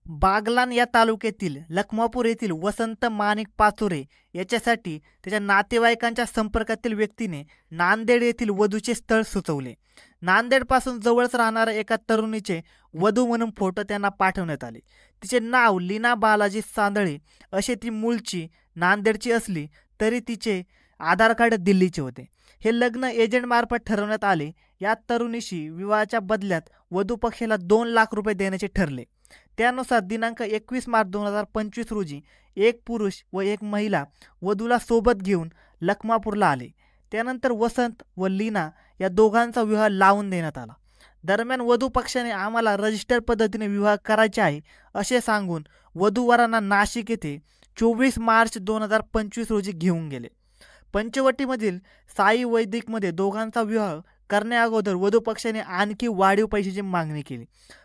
बागलाण या तालुक्यातील लखमापूर येथील वसंत माणिक पाचोरे याच्यासाठी त्याच्या नातेवाईकांच्या संपर्कातील व्यक्तीने नांदेड येथील वधूचे स्थळ सुचवले. नांदेडपासून जवळच राहणाऱ्या एका तरुणीचे वधू म्हणून फोटो त्यांना पाठवण्यात आले. तिचे नाव लीना बालाजी सांदळे असे. ती मूळची नांदेडची असली तरी तिचे आधार कार्ड दिल्लीचे होते. हे लग्न एजंटमार्फत ठरवण्यात आले. या तरुणीशी विवाहाच्या बदल्यात वधू पक्षाला 2 लाख रुपये देण्याचे ठरले. त्यानुसार दिनांक 21 मार्च 2025 रोजी एक पुरुष व एक महिला वधूला सोबत घेऊन लखमापूरला आले. त्यानंतर वसंत व लीना या दोघांचा विवाह लावून देण्यात आला. दरम्यान वधू पक्षाने आम्हाला रजिस्टर पद्धतीने विवाह करायचे आहे असे सांगून वधूवरांना नाशिक येथे 24 मार्च 2025 रोजी घेऊन गेले. पंचवटीमधील साई वैदिकमध्ये दोघांचा विवाह करण्याअगोदर वधू पक्षाने आणखी वाढीव पैशाची मागणी केली.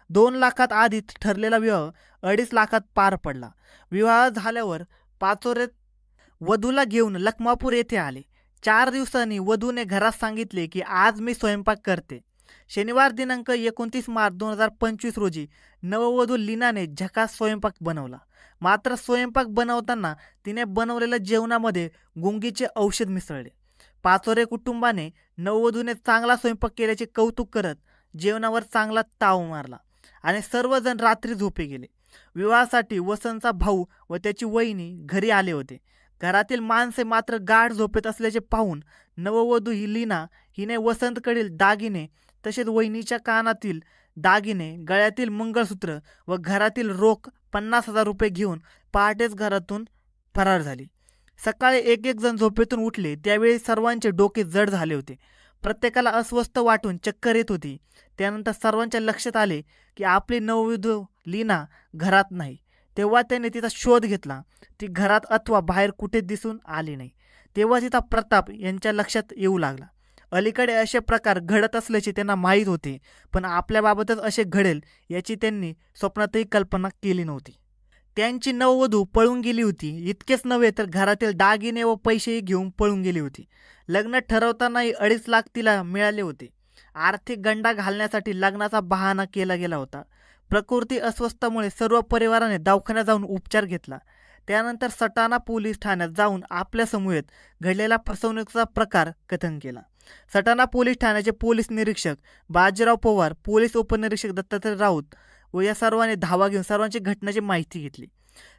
2 लाखात आधी ठरलेला विवाह 2.5 लाखात पार पडला. विवाह झाल्यावर पाचोरे वधूला घेऊन लखमापूर येथे आले. 4 दिवसांनी वधूने घरात सांगितले की आज मी स्वयंपाक करते. शनिवार दिनांक 29 मार्च 2025 रोजी नववधू लीनाने झकास स्वयंपाक बनवला. मात्र स्वयंपाक बनवताना तिने बनवलेल्या जेवणामध्ये गुंगीचे औषध मिसळले. पाचोरे कुटुंबाने नववधूने चांगला स्वयंपाक केल्याचे कौतुक करत जेवणावर चांगला ताव मारला आणि सर्वजण रात्री झोपे गेले. विवाहासाठी वसंतचा भाऊ व त्याची वहिनी घरी आले होते. घरातील माणसे मात्र गाढ झोपेत असल्याचे पाहून नववधू ही लीना हिने वसंतकडील दागिने तसेच वहिनीच्या कानातील दागिने, गळ्यातील मंगळसूत्र व घरातील रोख 50,000 रुपये घेऊन पहाटेच घरातून फरार झाली. सकाळी एक जण झोपेतून उठले. त्यावेळी सर्वांचे डोके जड झाले होते. प्रत्येकाला अस्वस्थ वाटून चक्कर येत होती. त्यानंतर सर्वांच्या लक्षात आले की आपली नववधू लीना घरात नाही. तेव्हा त्याने तिचा शोध घेतला. ती घरात अथवा बाहेर कुठे दिसून आली नाही. तेव्हा तिचा प्रताप यांच्या लक्षात येऊ लागला. अलीकडे असे प्रकार घडत असल्याचे त्यांना माहीत होते, पण आपल्याबाबतच असे घडेल याची त्यांनी स्वप्नातही कल्पना केली नव्हती. त्यांची नववधू पळून गेली होती. इतकेच नव्हे तर घरातील दागिने व पैसेही घेऊन पळून गेली होती. लग्न ठरवतानाही 2.5 लाख तिला मिळाले होते. आर्थिक गंडा घालण्यासाठी लग्नाचा बहाणा केला गेला होता. प्रकृती अस्वस्थामुळे सर्व परिवाराने दवाखान्यात जाऊन उपचार घेतला. त्यानंतर सटाणा पोलीस ठाण्यात जाऊन आपल्या समूहात घडलेला फसवणुकीचा प्रकार कथन केला. सटाणा पोलीस ठाण्याचे पोलीस निरीक्षक बाजीराव पवार, पोलीस उपनिरीक्षक दत्तात्रय राऊत व या सर्वांनी धावा घेऊन सर्वांची घटनेची माहिती घेतली.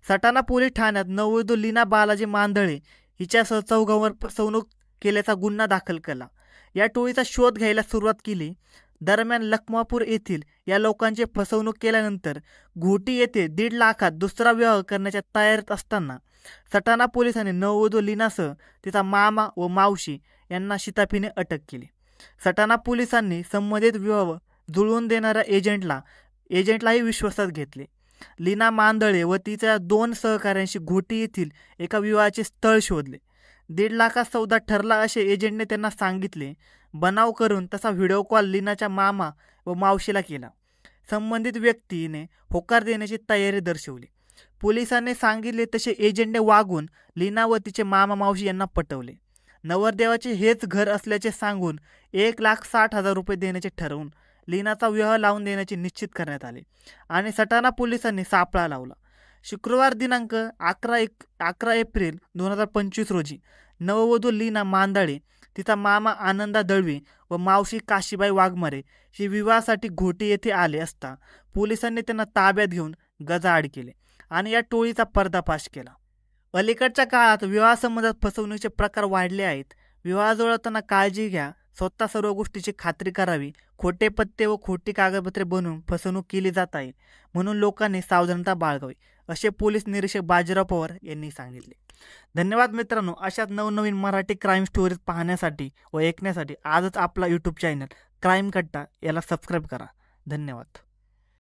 सटाणा पोलीस ठाण्यात नववधू लीना बालाजी मांदळे हिच्यासह 4 फसवणूक केल्याचा गुन्हा दाखल केला. या टोळीचा शोध घ्यायला सुरुवात केली. दरम्यान लखमापूर येथील या लोकांची फसवणूक केल्यानंतर घोटी येथे 1.5 लाखात दुसरा विवाह करण्याच्या तयारीत असताना सटाणा पोलिसांनी नववधू लीनासह तिचा मामा व मावशी यांना शिताफीने अटक केली. सटाणा पोलिसांनी संबंधित विवाह जुळवून देणाऱ्या एजंटलाही विश्वासात घेतले. लीना मांदळे व तिच्या 2 सहकाऱ्यांशी घोटी येथील एका विवाहाचे स्थळ शोधले. 1.5 लाखात सौदा ठरला असे एजंटने त्यांना सांगितले. बनाव करून तसा व्हिडिओ कॉल लीनाच्या मामा व मावशीला केला. संबंधित व्यक्तीने होकार देण्याची तयारी दर्शवली. पोलिसांनी सांगितले तसे एजंटने वागून लीना व तिचे मामा मावशी यांना पटवले. नवरदेवाचे हेच घर असल्याचे सांगून 1,60,000 रुपये देण्याचे ठरवून लीनाचा विवाह लावून देण्याचे निश्चित करण्यात आले आणि सटाणा पोलिसांनी सापळा लावला. शुक्रवार दिनांक 11 एप्रिल 2025 रोजी नववधू लीना मांदळे, तिचा मामा आनंदा दळवी व मावशी काशीबाई वाघमारे हे विवाहासाठी घोटी येथे आले असता पोलिसांनी त्यांना ताब्यात घेऊन गजाआड केले आणि या टोळीचा पर्दाफाश केला. अलीकडच्या काळात विवाहासंबंधात फसवणुकीचे प्रकार वाढले आहेत. विवाह जुळवताना काळजी घ्या. स्वतः सर्व गोष्टीची खात्री करावी. खोटे पत्ते व खोटी कागदपत्रे बनवून फसवणूक केली जात आहे, म्हणून लोकांनी सावधानता बाळगावी, असे पोलीस निरीक्षक बाजीराव पवार यांनी सांगितले. धन्यवाद मित्रांनो. अशाच नवनवीन मराठी क्राईम स्टोरीज पाहण्यासाठी व ऐकण्यासाठी आजच आपला यूट्यूब चॅनल क्राईम कट्टा याला सबस्क्राईब करा. धन्यवाद.